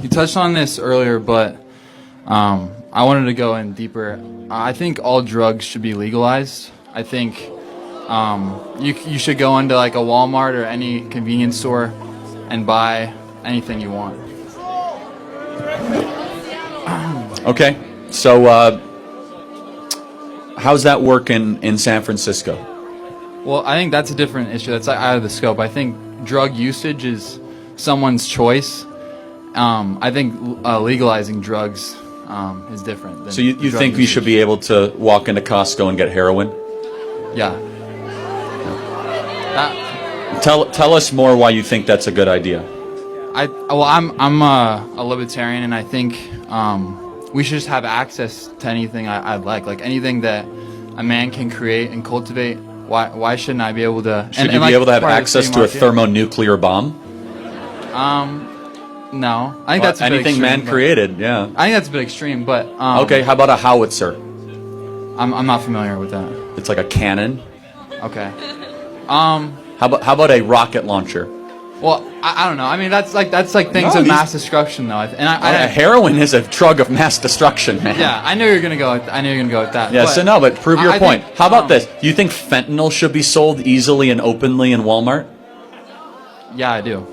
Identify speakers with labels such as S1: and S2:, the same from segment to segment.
S1: You touched on this earlier, but I wanted to go in deeper. I think all drugs should be legalized. I think you should go into like a Walmart or any convenience store and buy anything you want.
S2: Okay, so how's that work in San Francisco?
S1: Well, I think that's a different issue. That's out of the scope. I think drug usage is someone's choice. I think legalizing drugs is different.
S2: So you think we should be able to walk into Costco and get heroin?
S1: Yeah.
S2: Tell us more why you think that's a good idea.
S1: I'm a libertarian, and I think we should just have access to anything I'd like anything that a man can create and cultivate. Why shouldn't I be able to?
S2: Should you be able to have access to a thermonuclear bomb?
S1: No, I think that's a bit
S2: anything
S1: extreme,
S2: man created. Yeah.
S1: I think that's a bit extreme, but
S2: okay. How about a howitzer?
S1: I'm not familiar with that.
S2: It's like a cannon.
S1: Okay.
S2: How about a rocket launcher?
S1: Well, I don't know. I mean, that's like things of mass destruction, though.
S2: Heroin is a drug of mass destruction, man.
S1: Yeah, I knew you were gonna go. I knew you were gonna go with that.
S2: Yeah. So no, but prove your point.
S1: Think,
S2: how about this? You think fentanyl should be sold easily and openly in Walmart?
S1: Yeah, I do.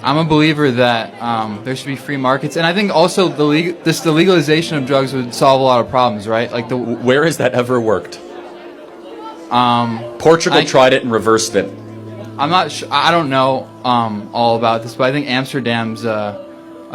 S1: I'm a believer that there should be free markets, and I think also the legalization of drugs would solve a lot of problems, right? Like
S2: where has that ever worked? Portugal tried it and reversed it.
S1: I'm not sure. I don't know all about this, but I think Amsterdam's a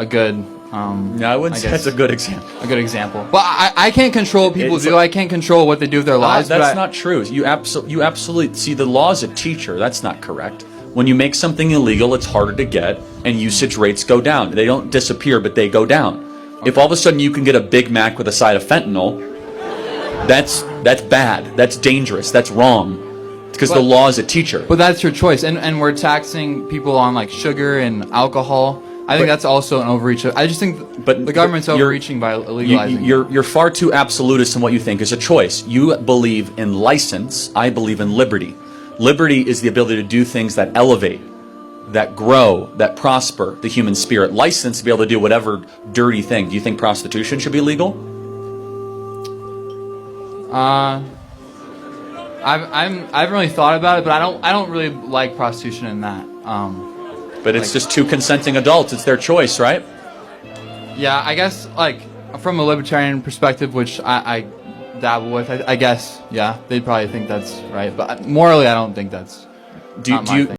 S1: good.
S2: Yeah, I wouldn't say that's a good example.
S1: A good example. Well, I can't control what people do. I can't control what they do with their lives.
S2: That's not true. You absolutely see the law is a teacher. That's not correct. When you make something illegal, it's harder to get, and usage rates go down. They don't disappear, but they go down. Okay. If all of a sudden you can get a Big Mac with a side of fentanyl, that's bad. That's dangerous. That's wrong. Because the law is a teacher.
S1: But that's your choice, and we're taxing people on like sugar and alcohol. I think that's also an overreach. I just think the government's overreaching by legalizing.
S2: You're far too absolutist in what you think is a choice. You believe in license. I believe in liberty. Liberty is the ability to do things that elevate, that grow, that prosper the human spirit. License to be able to do whatever dirty thing. Do you think prostitution should be legal?
S1: I haven't really thought about it, but I don't really like prostitution in that.
S2: But it's just two consenting adults. It's their choice, right?
S1: Yeah, I guess like from a libertarian perspective, which I dabble with, I guess, yeah, they'd probably think that's right. But morally, I don't think that's.
S2: Do you